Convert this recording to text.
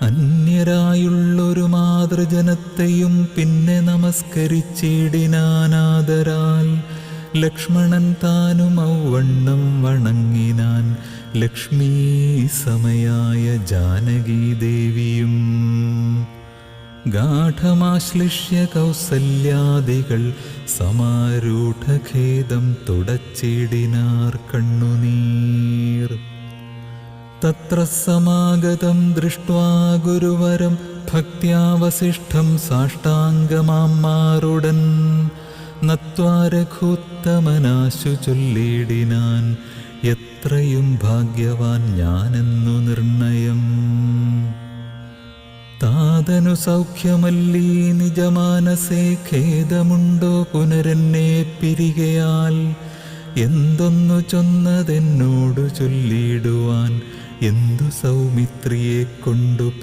അന്യരായുള്ളൊരു മാതൃജനത്തെയും പിന്നെ നമസ്കരിച്ചിടിനാനാദരാൽ. ലക്ഷ്മണൻ താനും ഔവണ്ണം വണങ്ങിനാൻ ലക്ഷ്മീ സമയായ ജാനകീദേവിയും. ഗാഠമാശ്ലിഷ്യ കൗസല്യാദികൾ സമാരൂഢഖേദം തുടച്ചിടിനാർ കണ്ണുനീർ. തത്ര സമാഗതം ദൃഷ്ട്വാ ഗുരുവരം ഭക്ത്യാവസിഷ്ഠം സാഷ്ടാംഗമാറുടൻ നത്വാ രഘുത്തമനാശു ചൊല്ലിടിനാൻ എത്രയും ഭാഗ്യവാൻ ഞാനെന്നു നിർണയം. താതനു സൗഖ്യമല്ലീ നിജമാനസേ ഖേദമുണ്ടോ പുനരെന്നെ പിരികയാൽ. എന്തൊന്നു ചൊന്നതെന്നോടു ചൊല്ലിടുവാൻ എന്തു സൗമിത്രിയെ കൊണ്ടു